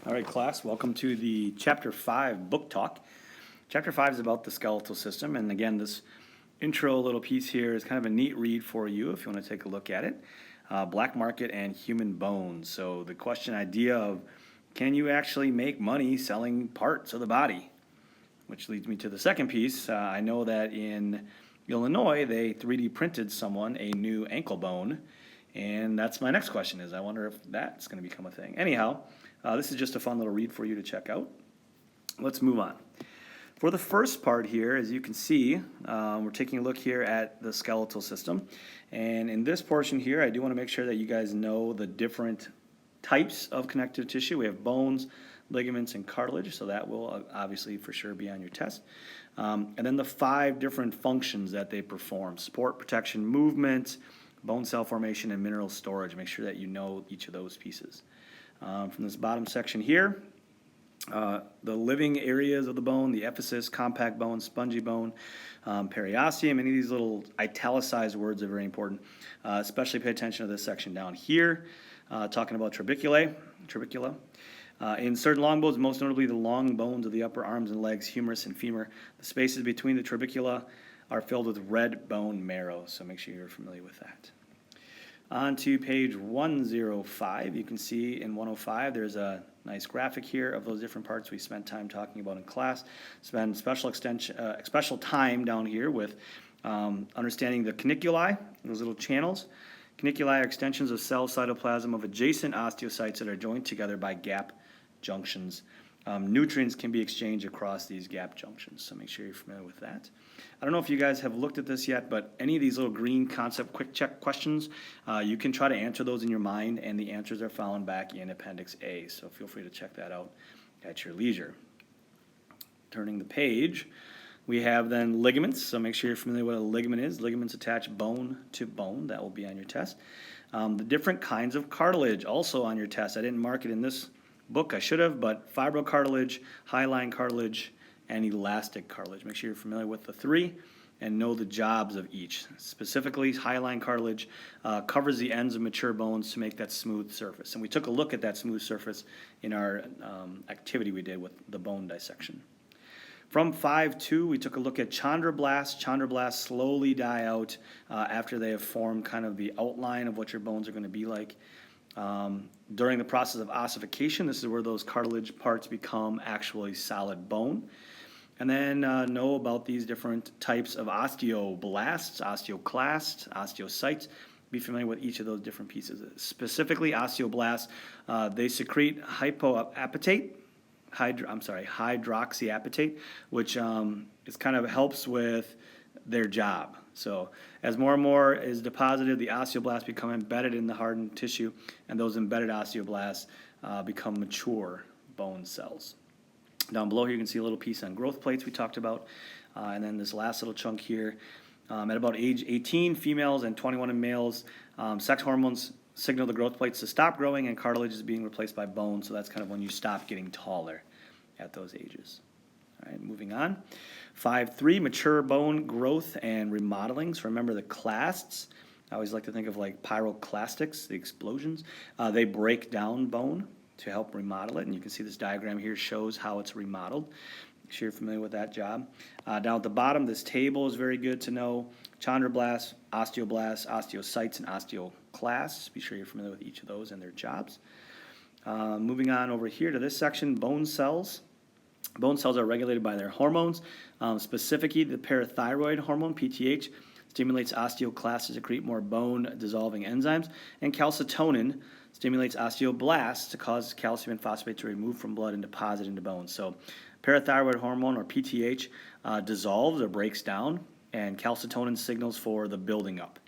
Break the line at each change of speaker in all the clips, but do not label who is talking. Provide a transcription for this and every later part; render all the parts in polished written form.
All right, class, welcome to the Chapter 5 book talk. Chapter 5 is about the skeletal system, and again, this intro little piece here is kind of a neat read for you if you want to take a look at it. Black market and human bones. So the question idea of, can you actually make money selling parts of the body? Which leads me to the second piece. I know that in Illinois, they 3D printed someone a new ankle bone, and that's my next question is, I wonder if that's going to become a thing. Anyhow, this is just a fun little read for you to check out. Let's move on. For the first part here, as you can see, we're taking a look here at the skeletal system. And in this portion here, I do want to make sure that you guys know the different types of connective tissue. We have bones, ligaments, and cartilage, so that will obviously for sure be on your test. And then the 5 different functions that they perform: support, protection, movement, bone cell formation, and mineral storage. Make sure that you know each of those pieces. From this bottom section here, the living areas of the bone, the epiphysis, compact bone, spongy bone, periosteum. Any of these little italicized words are very important. Especially pay attention to this section down here, talking about trabecula. In certain long bones, most notably the long bones of the upper arms and legs, humerus and femur, the spaces between the trabecula are filled with red bone marrow, so make sure you're familiar with that. On to page 105, you can see in 105 there's a nice graphic here of those different parts we spent time talking about in class. Spend special time down here with understanding the caniculi, those little channels. Caniculi are extensions of cell cytoplasm of adjacent osteocytes that are joined together by gap junctions. Nutrients can be exchanged across these gap junctions, so make sure you're familiar with that. I don't know if you guys have looked at this yet, but any of these little green concept quick check questions, you can try to answer those in your mind, and the answers are found back in Appendix A, so feel free to check that out at your leisure. Turning the page, we have then ligaments, so make sure you're familiar with what a ligament is. Ligaments attach bone to bone. That will be on your test. The different kinds of cartilage also on your test. I didn't mark it in this book, I should have, but fibrocartilage, hyaline cartilage, and elastic cartilage. Make sure you're familiar with the 3 and know the jobs of each. Specifically, hyaline cartilage covers the ends of mature bones to make that smooth surface. And we took a look at that smooth surface in our activity we did with the bone dissection. From 5.2, we took a look at Chandra Blast. Chandra Blasts slowly die out after they have formed kind of the outline of what your bones are going to be like. During the process of ossification, this is where those cartilage parts become actually solid bone. And then know about these different types of osteoblasts, osteoclasts, osteocytes. Be familiar with each of those different pieces. Specifically, osteoblasts, they secrete hydroxyapatite, which is kind of helps with their job. So as more and more is deposited, the osteoblasts become embedded in the hardened tissue, and those embedded osteoblasts become mature bone cells. Down below here, you can see a little piece on growth plates we talked about, and then this last little chunk here. At about age 18, females, and 21 in males, sex hormones signal the growth plates to stop growing, and cartilage is being replaced by bone, so that's kind of when you stop getting taller at those ages. All right, moving on. 5.3, mature bone growth and remodeling. So remember the clasts. I always like to think of like pyroclastics, the explosions. They break down bone to help remodel it, and you can see this diagram here shows how it's remodeled. Make sure you're familiar with that job. Down at the bottom, this table is very good to know. Chondroblasts, osteoblasts, osteocytes, and osteoclasts. Be sure you're familiar with each of those and their jobs. Moving on over here to this section, bone cells. Bone cells are regulated by their hormones. Specifically, the parathyroid hormone, PTH, stimulates osteoclasts to secrete more bone-dissolving enzymes, and calcitonin stimulates osteoblasts to cause calcium and phosphate to remove from blood and deposit into bones. So parathyroid hormone, or PTH, dissolves or breaks down, and calcitonin signals for the building up.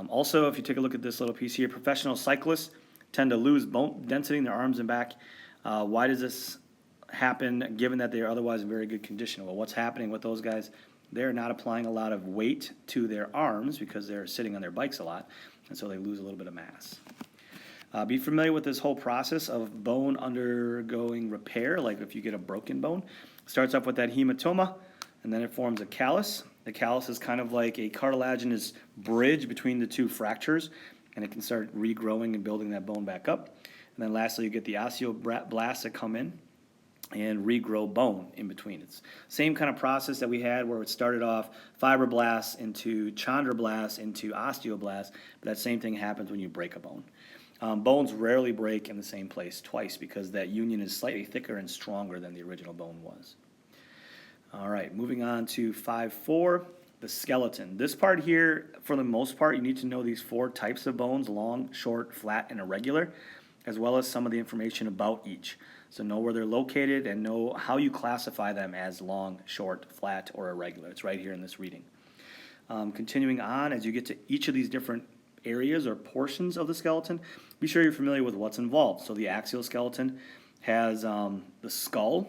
Also, if you take a look at this little piece here, professional cyclists tend to lose bone density in their arms and back. Why does this happen given that they are otherwise in very good condition? Well, what's happening with those guys? They're not applying a lot of weight to their arms because they're sitting on their bikes a lot, and so they lose a little bit of mass. Be familiar with this whole process of bone undergoing repair, like if you get a broken bone. It starts off with that hematoma, and then it forms a callus. The callus is kind of like a cartilaginous bridge between the two fractures, and it can start regrowing and building that bone back up. And then lastly, you get the Axial Blast that come in and regrow bone in between. It's same kind of process that we had where it started off fibroblasts into Chandra Blast into osteoblast, but that same thing happens when you break a bone. Bones rarely break in the same place twice because that union is slightly thicker and stronger than the original bone was. All right, moving on to 5.4, the skeleton. This part here, for the most part, you need to know these 4 types of bones: long, short, flat, and irregular, as well as some of the information about each. So know where they're located and know how you classify them as long, short, flat, or irregular. It's right here in this reading. Continuing on, as you get to each of these different areas or portions of the skeleton, be sure you're familiar with what's involved. So the axial skeleton has the skull,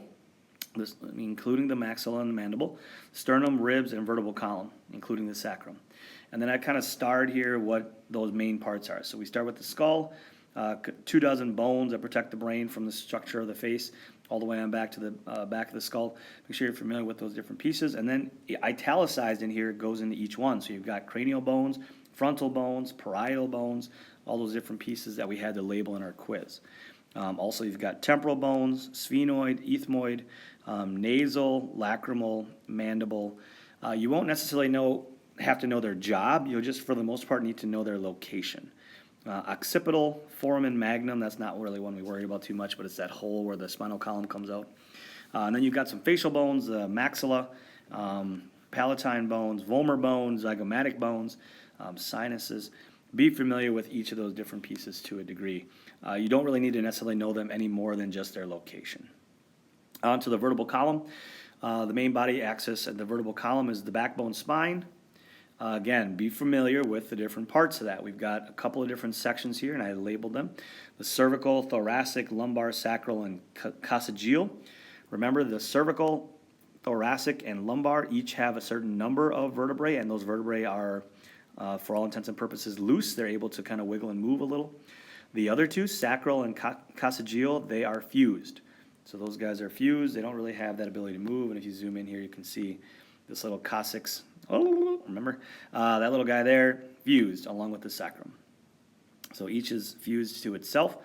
including the maxilla and the mandible, sternum, ribs, and vertebral column, including the sacrum. And then I kind of starred here what those main parts are. So we start with the skull. 24 bones that protect the brain from the structure of the face all the way on back to the back of the skull. Make sure you're familiar with those different pieces. And then italicized in here goes into each one. So you've got cranial bones, frontal bones, parietal bones, all those different pieces that we had to label in our quiz. Also, you've got temporal bones, sphenoid, ethmoid, nasal, lacrimal, mandible. You won't necessarily have to know their job. You'll just, for the most part, need to know their location. Occipital, foramen magnum, that's not really one we worry about too much, but it's that hole where the spinal column comes out. And then you've got some facial bones, maxilla, palatine bones, vomer bones, zygomatic bones, sinuses. Be familiar with each of those different pieces to a degree. You don't really need to necessarily know them any more than just their location. On to the vertebral column. The main body axis of the vertebral column is the backbone spine. Again, be familiar with the different parts of that. We've got a couple of different sections here, and I labeled them. The cervical, thoracic, lumbar, sacral, and coccygeal. Remember, the cervical, thoracic, and lumbar each have a certain number of vertebrae, and those vertebrae are, for all intents and purposes, loose. They're able to kind of wiggle and move a little. The other two, sacral and coccygeal, they are fused. So those guys are fused. They don't really have that ability to move, and if you zoom in here, you can see this little coccyx. Oh, remember? That little guy there, fused along with the sacrum. So each is fused to itself.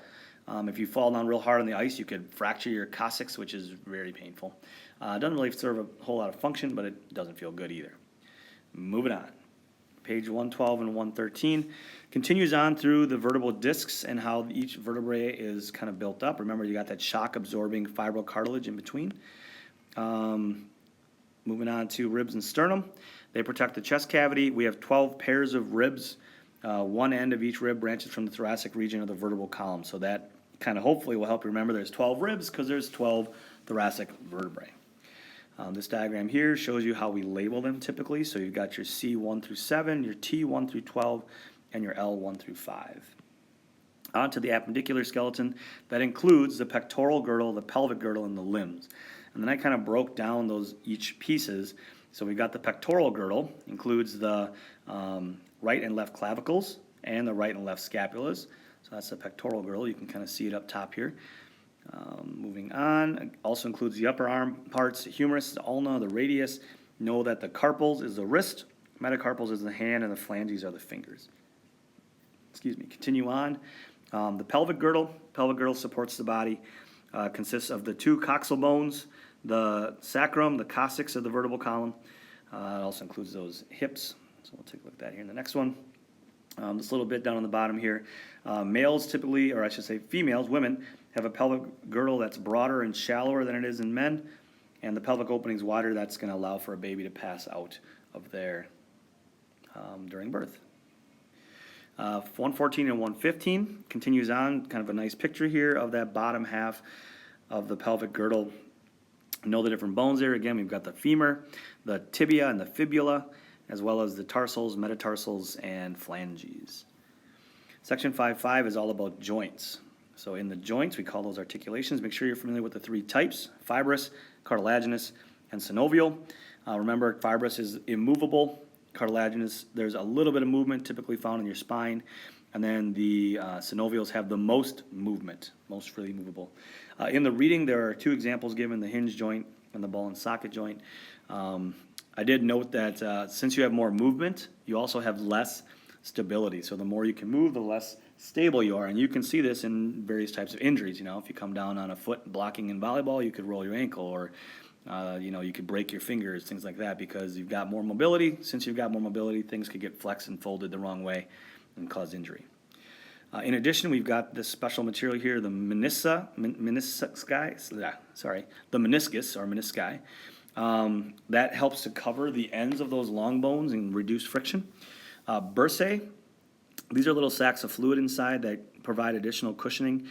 If you fall down real hard on the ice, you could fracture your coccyx, which is very painful. It doesn't really serve a whole lot of function, but it doesn't feel good either. Moving on. Page 112 and 113 continues on through the vertebral discs and how each vertebrae is kind of built up. Remember, you got that shock-absorbing fibrocartilage in between. Moving on to ribs and sternum. They protect the chest cavity. We have 12 pairs of ribs. One end of each rib branches from the thoracic region of the vertebral column. So that kind of hopefully will help you remember there's 12 ribs because there's 12 thoracic vertebrae. This diagram here shows you how we label them typically. So you've got your C1 through 7, your T1 through 12, and your L1 through 5. On to the appendicular skeleton. That includes the pectoral girdle, the pelvic girdle, and the limbs. And then I kind of broke down those each pieces. So we've got the pectoral girdle, includes the right and left clavicles and the right and left scapulas. So that's the pectoral girdle. You can kind of see it up top here. Moving on, it also includes the upper arm parts, the humerus, the ulna, the radius. Know that the carpals is the wrist, metacarpals is the hand, and the phalanges are the fingers. Continue on. The pelvic girdle. Pelvic girdle supports the body. Consists of the 2 coxal bones, the sacrum, the coccyx of the vertebral column. It also includes those hips. So we'll take a look at that here in the next one. This little bit down on the bottom here. Males typically, or I should say females, women, have a pelvic girdle that's broader and shallower than it is in men. And the pelvic opening is wider. That's going to allow for a baby to pass out of there during birth. 114 and 115 continues on, kind of a nice picture here of that bottom half of the pelvic girdle. Know the different bones there. Again, we've got the femur, the tibia, and the fibula, as well as the tarsals, metatarsals, and phalanges. Section 5.5 is all about joints. So in the joints, we call those articulations. Make sure you're familiar with the 3 types: fibrous, cartilaginous, and synovial. Remember, fibrous is immovable. Cartilaginous, there's a little bit of movement typically found in your spine. And then the synovials have the most movement, most freely movable. In the reading, there are 2 examples given, the hinge joint and the ball and socket joint. I did note that since you have more movement, you also have less stability. So the more you can move, the less stable you are. And you can see this in various types of injuries. You know, if you come down on a foot blocking in volleyball, you could roll your ankle, or you know, you could break your fingers, things like that, because you've got more mobility. Since you've got more mobility, things could get flexed and folded the wrong way and cause injury. In addition, we've got this special material here, the meniscus or menisci. That helps to cover the ends of those long bones and reduce friction. Bursae, these are little sacs of fluid inside that provide additional cushioning.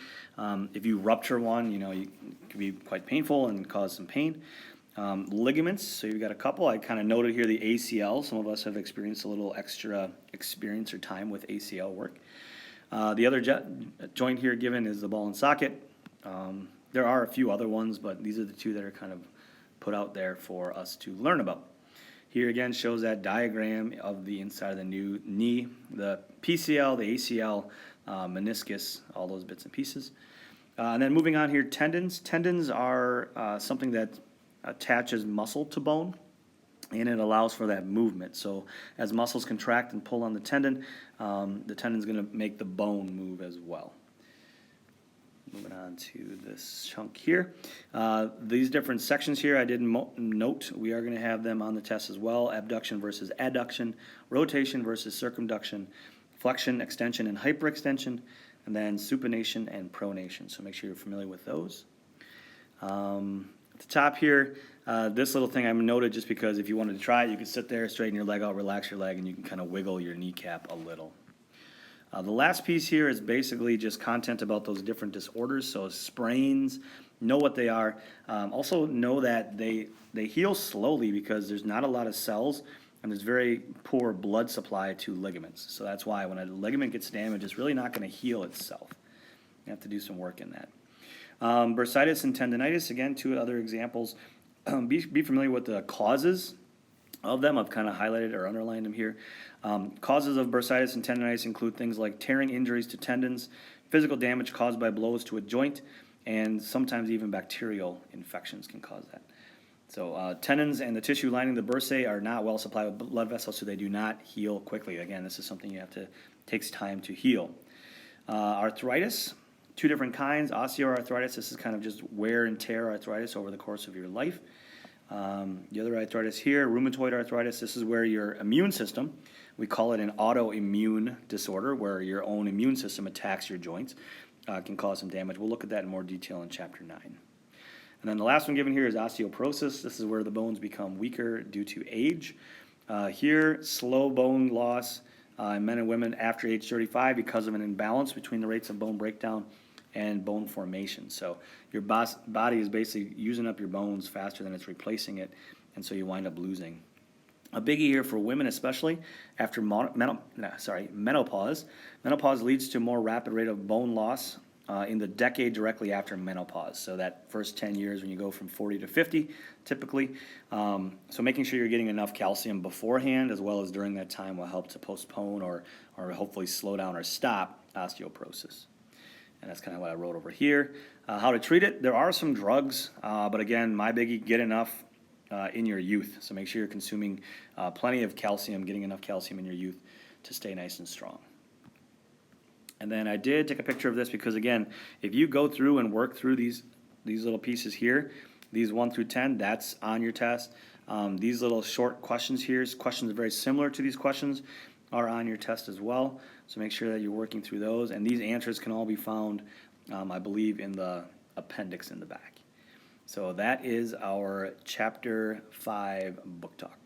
If you rupture one, you know, it can be quite painful and cause some pain. Ligaments, so you've got a couple. I kind of noted here the ACL. Some of us have experienced a little extra experience or time with ACL work. The other joint here given is the ball and socket. There are a few other ones, but these are the two that are kind of put out there for us to learn about. Here again shows that diagram of the inside of the new knee, the PCL, the ACL, meniscus, all those bits and pieces. And then moving on here, tendons. Tendons are something that attaches muscle to bone, and it allows for that movement. So as muscles contract and pull on the tendon's going to make the bone move as well. Moving on to this chunk here. These different sections here, I didn't note. We are going to have them on the test as well. Abduction versus adduction, rotation versus circumduction, flexion, extension, and hyperextension, and then supination and pronation. So make sure you're familiar with those. At the top here, this little thing I noted just because if you wanted to try it, you could sit there, straighten your leg out, relax your leg, and you can kind of wiggle your kneecap a little. The last piece here is basically just content about those different disorders. So sprains, know what they are. Also know that they heal slowly because there's not a lot of cells and there's very poor blood supply to ligaments. So that's why when a ligament gets damaged, it's really not going to heal itself. You have to do some work in that. Bursitis and tendonitis, again, two other examples. Be familiar with the causes of them. I've kind of highlighted or underlined them here. Causes of bursitis and tendonitis include things like tearing injuries to tendons, physical damage caused by blows to a joint, and sometimes even bacterial infections can cause that. So tendons and the tissue lining the bursae are not well supplied with blood vessels, so they do not heal quickly. Again, this is something you have to takes time to heal. Arthritis, two different kinds. Osteoarthritis, this is kind of just wear and tear arthritis over the course of your life. The other arthritis here, rheumatoid arthritis, this is where your immune system, we call it an autoimmune disorder, where your own immune system attacks your joints, can cause some damage. We'll look at that in more detail in Chapter 9. And then the last one given here is osteoporosis. This is where the bones become weaker due to age. Here, slow bone loss in men and women after age 35 because of an imbalance between the rates of bone breakdown and bone formation. So your body is basically using up your bones faster than it's replacing it, and so you wind up losing. A biggie here for women especially, after menopause. Menopause leads to more rapid rate of bone loss in the decade directly after menopause. So that first 10 years when you go from 40 to 50, typically. So making sure you're getting enough calcium beforehand as well as during that time will help to postpone or hopefully slow down or stop osteoporosis. And that's kind of what I wrote over here. How to treat it, there are some drugs, but again, my biggie, get enough in your youth. So make sure you're consuming plenty of calcium, getting enough calcium in your youth to stay nice and strong. And then I did take a picture of this because, again, if you go through and work through these little pieces here, these 1 through 10, that's on your test. These little short questions here, questions very similar to these questions, are on your test as well. So make sure that you're working through those. And these answers can all be found, I believe, in the appendix in the back. So that is our Chapter 5 book talk.